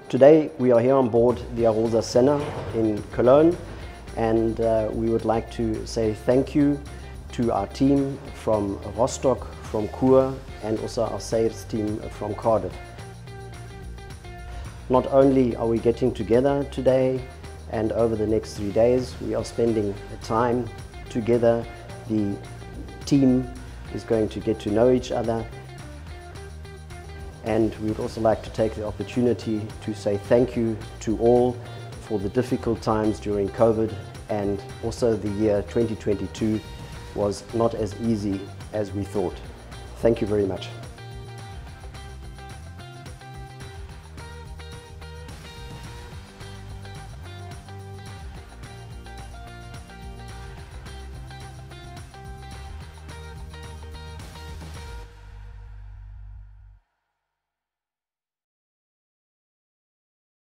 Today we are here on board the A-ROSA SENA in Cologne, and we would like to say thank you to our team from Rostock, from Chur, and also our sales team from Cardiff. Not only are we getting together today and over the next 3 days, we are spending time together. The team is going to get to know each other. And we would also like to take the opportunity to say thank you to all for the difficult times during COVID, and also the year 2022 was not as easy as we thought. Thank you very much.